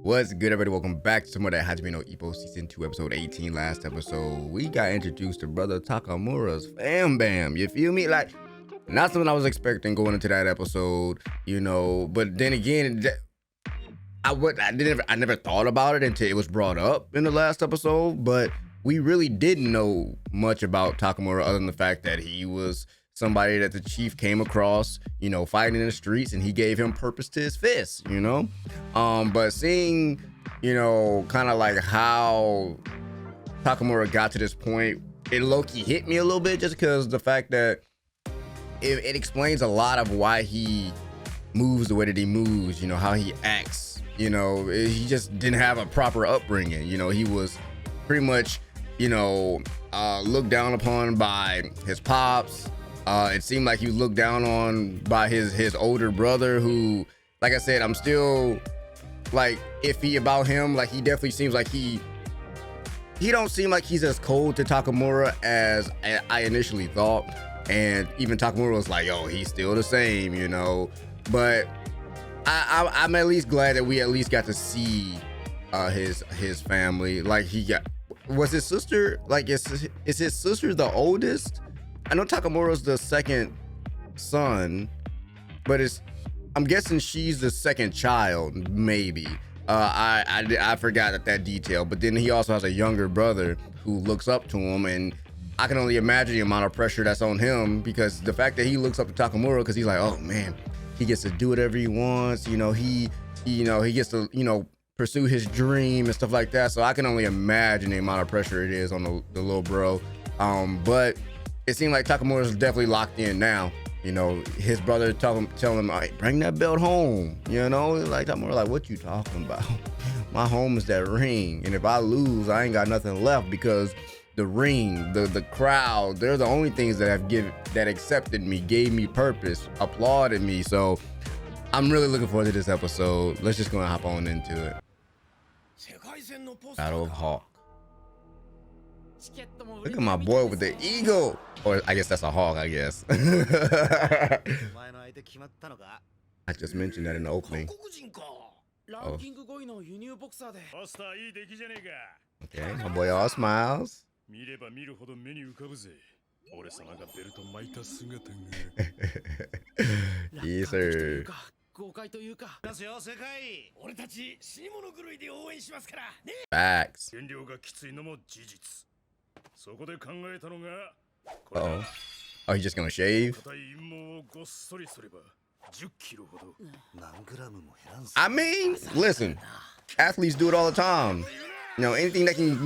What's good, everybody? Welcome back to some of that Hajime no Ippo season 2 episode 18. Last episode we got introduced to brother Takamura's fam bam, you feel me? Like, not something I was expecting going into that episode, but then again, I never thought about it until it was brought up in the last episode. But we really didn't know much about Takamura other than the fact that he was somebody that the chief came across, fighting in the streets, and he gave him purpose to his fist, but seeing, kind of like how Takamura got to this point, it low-key hit me a little bit, just because the fact that it explains a lot of why he moves the way that he moves, how he acts. He just didn't have a proper upbringing. He was pretty much, looked down upon by his pops. It seemed like he was looked down on by his older brother, who, like I said, I'm still like iffy about him. Like, he definitely seems like he don't seem like he's as cold to Takamura as I initially thought. And even Takamura was like, "Oh, he's still the same," But I'm at least glad that we at least got to see his family. Like, was his sister, like, is his sister the oldest? I know Takamura's the second son, but I'm guessing she's the second child, maybe. I forgot that detail. But then he also has a younger brother who looks up to him, and I can only imagine the amount of pressure that's on him, because the fact that he looks up to Takamura, because he's like, oh man, he gets to do whatever he wants. He gets to pursue his dream and stuff like that. So I can only imagine the amount of pressure it is on the little bro. But it seemed like Takamura's definitely locked in now. His brother telling him, "Hey, bring that belt home." Like, Takamura, like, what you talking about? My home is that ring, and if I lose, I ain't got nothing left, because the ring, the crowd, they're the only things that accepted me, gave me purpose, applauded me. So I'm really looking forward to this episode. Let's just go and hop on into it. Battle of Hawk. Look at my boy with the eagle. Or I guess that's a hawk, I guess. I just mentioned that in the opening. Oh. Okay, my boy all smiles. Yes, sir. Facts. Uh-oh. Oh, he's just gonna shave? I mean, listen, athletes do it all the time. Anything that can,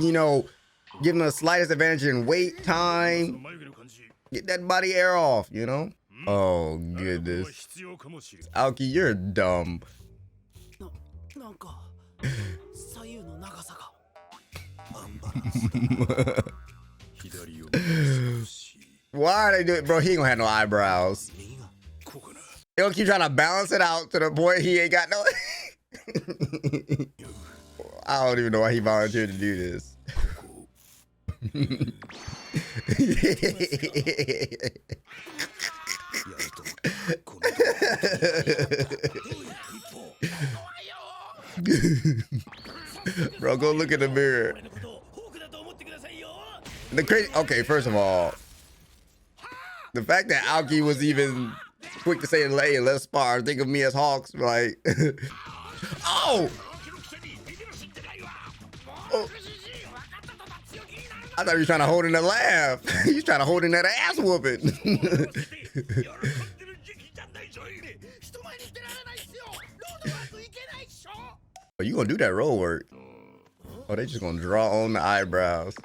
give them the slightest advantage in weight, time, get that body air off, Oh, goodness. Aoki, you're dumb. Why they do it, bro? He ain't gonna have no eyebrows. They gonna keep trying to balance it out to the point he ain't got no. I don't even know why he volunteered to do this. Bro, go look in the mirror. Okay, first of all, the fact that Aoki was even quick to say, "Lay, let's spar," think of me as Hawks, like, oh! Oh! I thought he was trying to hold in the laugh. He's trying to hold in that ass whooping. Oh, you gonna do that roll work? Oh, they just gonna draw on the eyebrows.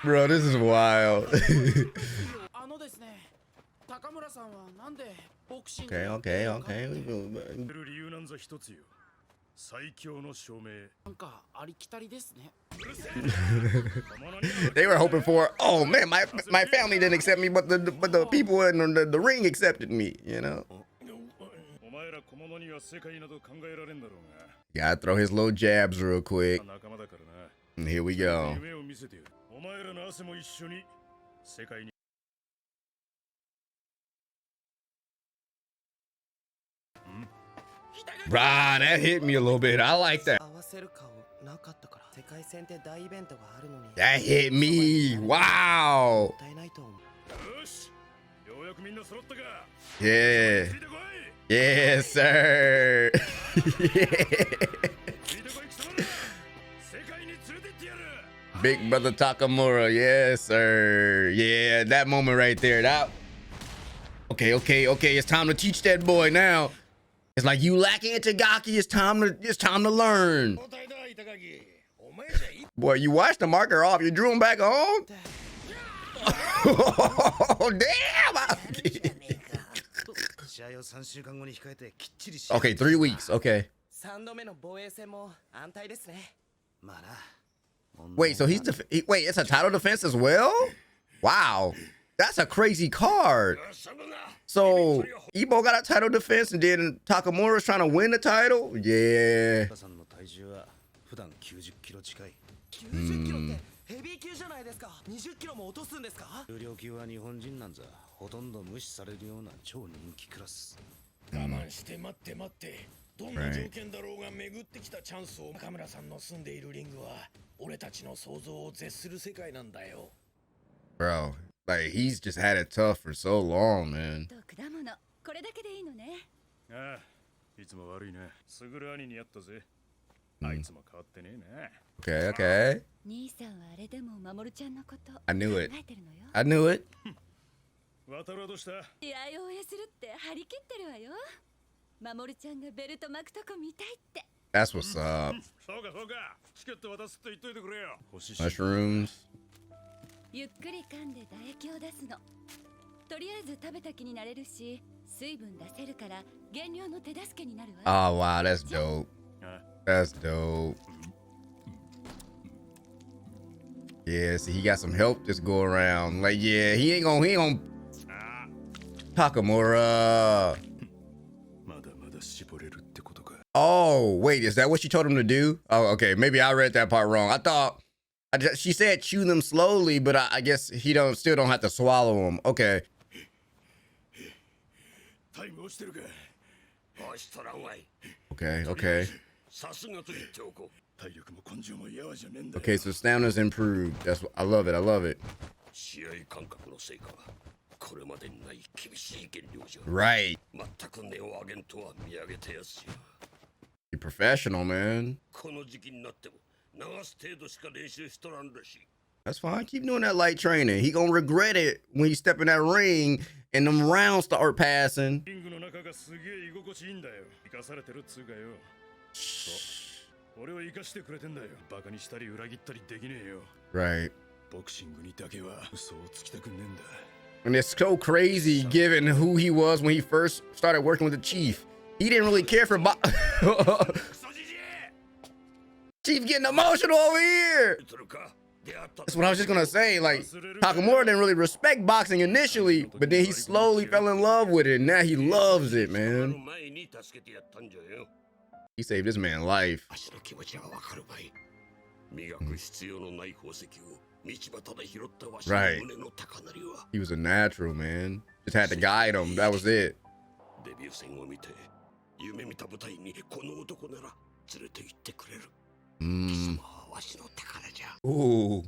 Bro, this is wild. Okay. They were hoping for, oh man, my family didn't accept me, but the people in the ring accepted me, Gotta throw his little jabs real quick. And here we go. Rah, that hit me a little bit. I like that. That hit me. Wow. Yeah. Yes, sir. Big brother Takamura. Yes, sir. Yeah, that moment right there. That. Okay. It's time to teach that boy now. It's like you lacking in Tagaki. It's time to learn. Boy, you watched the marker off. You drew him back on. Oh, damn. Okay, 3 weeks. Okay. Wait, so wait, it's a title defense as well? Wow. That's a crazy card. So Ippo got a title defense and then Takamura's trying to win the title? Yeah. Bro, like he's just had it tough for so long, man. Okay. I knew it. That's what's up. Mushrooms. Oh wow, that's dope. That's dope. Yeah, see, he got some help just go around. Like, yeah, he ain't gonna Takamura. Oh, wait, is that what she told him to do? Oh, okay, maybe I read that part wrong. I thought she said chew them slowly, but I guess he still don't have to swallow them. Okay. Okay. Okay, so stamina's improved. That's I love it. Right. You're professional, man. That's fine. Keep doing that light training. He gonna regret it when he step in that ring and them rounds start passing. Right. And it's so crazy given who he was when he first started working with the Chief. He didn't really care for Chief getting emotional over here. That's what I was just gonna say. Like, Takamura didn't really respect boxing initially, but then he slowly fell in love with it, and now he loves it, man. He saved this man's life. Right. He was a natural, man. Just had to guide him. That was it. Ooh.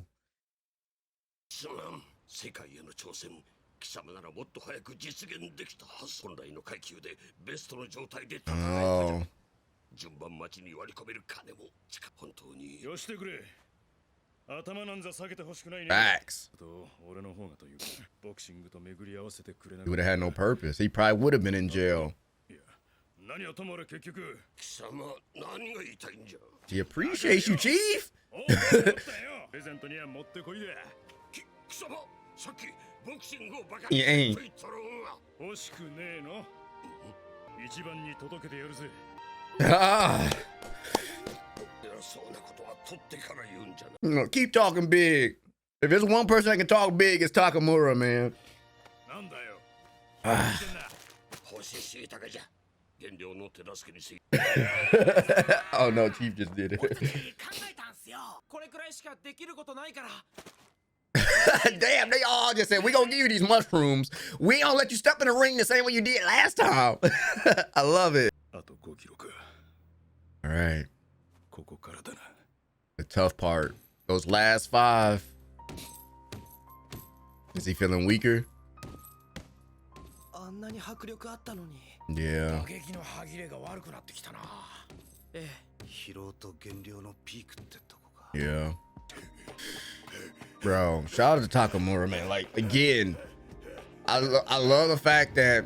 Oh. Facts. He would have had no purpose. He probably would have been in jail. He appreciates you, Chief. He ain't. Ah. Keep talking big. If there's one person that can talk big, it's Takamura, man. Oh no, Chief just did it. Damn, they all just said, we gonna give you these mushrooms. We ain't gonna let you step in the ring the same way you did last time. I love it. All right. The tough part. Those last 5. Is he feeling weaker? Yeah. Yeah. Bro, shout out to Takamura, man. Like, again, I love the fact that,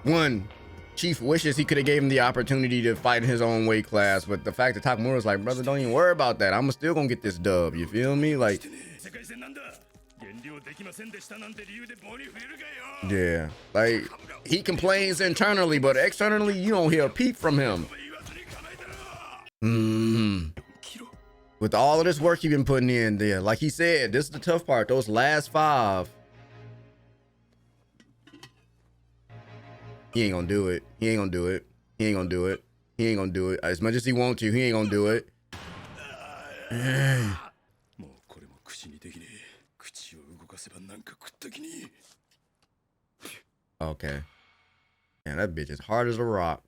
one, Chief wishes he could have gave him the opportunity to fight in his own weight class, but the fact that Takamura's like, brother, don't even worry about that. I'm still gonna get this dub. You feel me? Like, yeah. Like, he complains internally, but externally, you don't hear a peep from him. With all of this work he's been putting in there, like he said, this is the tough part. Those last 5. He ain't gonna do it. He ain't gonna do it. He ain't gonna do it. He ain't gonna do it. As much as he wants to, he ain't gonna do it. Okay. Man, that bitch is hard as a rock.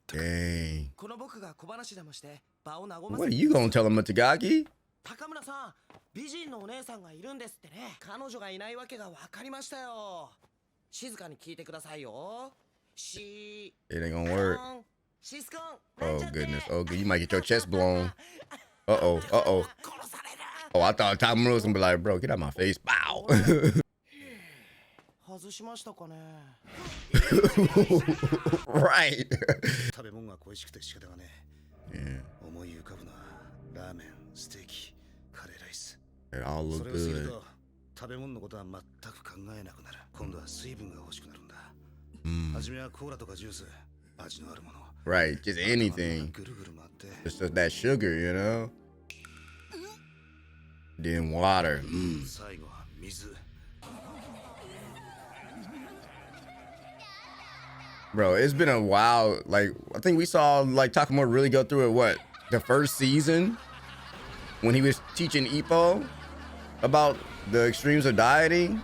Dang. What are you gonna tell him, Matagaki? Takamura-san, 美人のお姉さんがいるんですってね。彼女がいないわけが分かりましたよ。静かに聞いてくださいよ。It ain't gonna work. Oh goodness. Oh, you might get your chest blown. Uh-oh. Uh-oh. Oh, I thought Takamura was gonna be like, bro, get out of my face. Bow. Right. Yeah. It all look good. Right, just anything. Just that sugar, you know? Then water. Bro, it's been a while. Like, I think we saw like Takamura really go through it, what? The first season? When he was teaching Ippo about the extremes of dieting.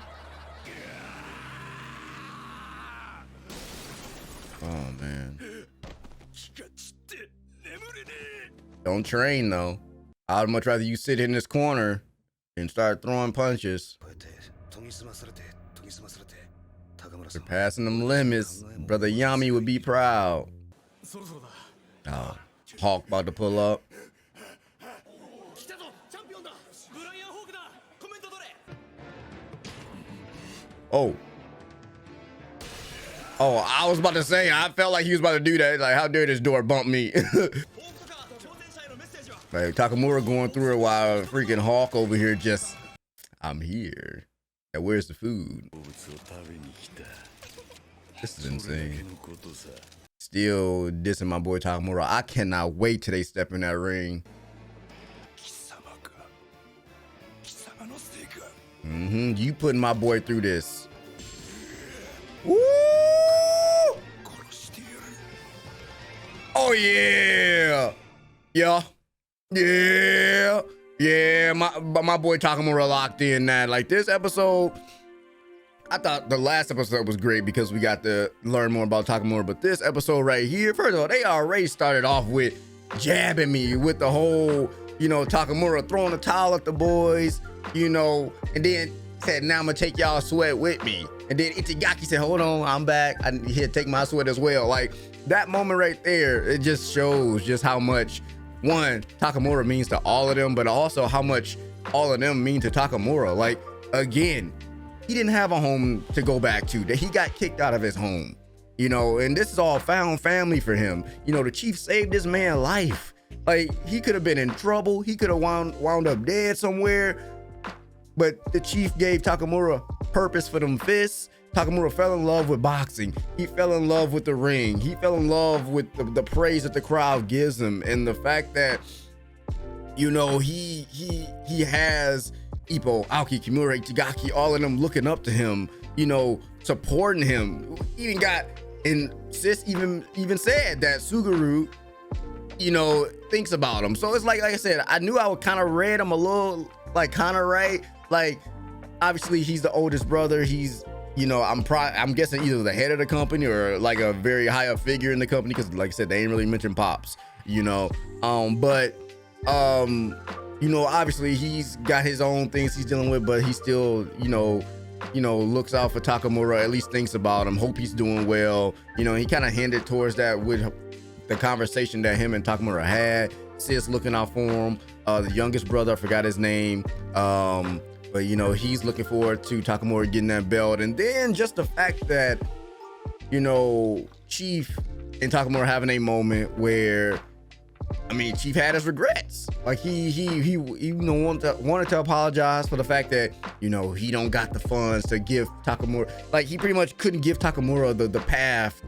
Oh, man. Don't train, though. I'd much rather you sit in this corner and start throwing punches. Surpassing them limits. Brother Yami would be proud. Oh, Hawk about to pull up. Oh. Oh, I was about to say, I felt like he was about to do that. Like, how dare this door bump me? Like, Takamura going through it while freaking Hawk over here just, I'm here. And where's the food? This is insane. Still dissing my boy Takamura. I cannot wait till they step in that ring. You putting my boy through this. Woo! Oh yeah. Yeah. Yeah. Yeah. My boy Takamura locked in that. Like this episode, I thought the last episode was great because we got to learn more about Takamura. But this episode right here, first of all, they already started off with jabbing me with the whole, you know, Takamura throwing the towel at the boys, you know, and then said, now I'm gonna take y'all sweat with me. And then Itagaki said, hold on, I'm back. I need to take my sweat as well. Like that moment right there, it just shows just how much, one, Takamura means to all of them, but also how much all of them mean to Takamura. Like, again, he didn't have a home to go back to. That he got kicked out of his home, you know, and this is all found family for him. You know, the chief saved this man's life. Like, he could have been in trouble. He could have wound up dead somewhere. But the chief gave Takamura purpose for them fists. Takamura fell in love with boxing. He fell in love with the ring. He fell in love with the praise that the crowd gives him. And the fact that, you know, he has Ippo, Aoki, Kimura, Itagaki, all of them looking up to him, you know, supporting him. Even got, and Sis even said that Suguru, you know, thinks about him. So it's like I said, I knew I would kind of read him a little, like kind of right. Like, obviously he's the oldest brother. He's you know, I'm guessing either the head of the company or like a very high up figure in the company, because like I said, they ain't really mentioned Pops, you know. You know, obviously he's got his own things he's dealing with, but he still, you know, looks out for Takamura, at least thinks about him, hope he's doing well. You know, he kind of hinted towards that with the conversation that him and Takamura had. Sis looking out for him. The youngest brother, I forgot his name. But you know, he's looking forward to Takamura getting that belt. And then just the fact that, you know, Chief and Takamura having a moment where, I mean, Chief had his regrets. Like he you know, wanted to apologize for the fact that, you know, he don't got the funds to give Takamura, like he pretty much couldn't give Takamura the path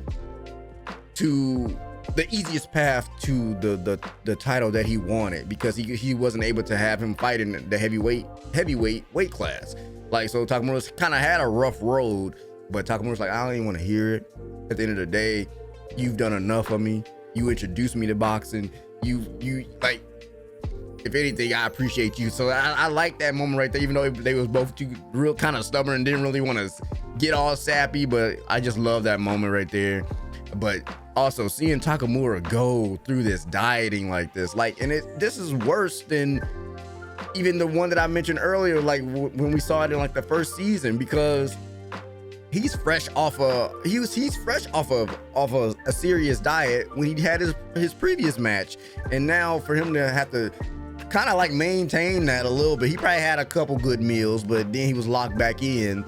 to the easiest path to the title that he wanted, because he wasn't able to have him fight in the heavyweight weight class. Like, so Takamura's kind of had a rough road, but Takamura's like, I don't even want to hear it. At the end of the day, you've done enough of me. You introduced me to boxing. You like, if anything, I appreciate you. So I like that moment right there, even though they was both too real kind of stubborn and didn't really want to get all sappy, but I just love that moment right there. But also seeing Takamura go through this dieting like this, like, and this is worse than even the one that I mentioned earlier, like when we saw it in like the first season, because he's fresh off a serious diet when he had his previous match, and now for him to have to kind of like maintain that a little bit, he probably had a couple good meals, but then he was locked back in,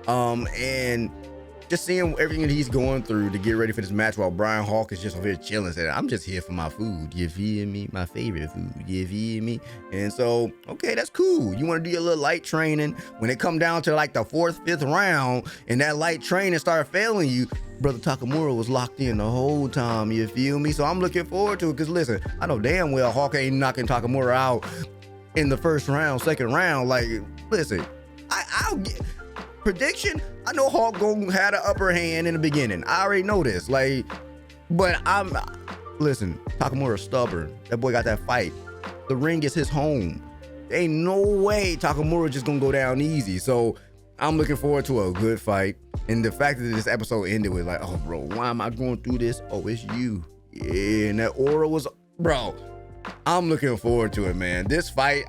and just seeing everything that he's going through to get ready for this match, while Brian Hawk is just over here chilling, saying, I'm just here for my food, you feel me? My favorite food, you feel me? And so, okay, that's cool. You want to do your little light training. When it come down to like the 4th, 5th round, and that light training started failing you, Brother Takamura was locked in the whole time, you feel me? So I'm looking forward to it, because listen, I know damn well Hawk ain't knocking Takamura out in the 1st round, 2nd round. Like, listen, I'll get... prediction, I know Hawk gonna have the upper hand in the beginning. I already know this. Like, but listen, Takamura's stubborn. That boy got that fight. The ring is his home. There ain't no way Takamura just gonna go down easy. So I'm looking forward to a good fight. And the fact that this episode ended with like, oh bro, why am I going through this? Oh, it's you. Yeah, and that aura was, bro. I'm looking forward to it, man. This fight,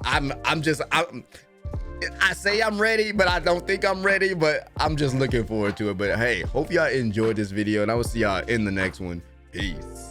I say I'm ready, but I don't think I'm ready, but I'm just looking forward to it. But hey, hope y'all enjoyed this video, and I will see y'all in the next one. Peace.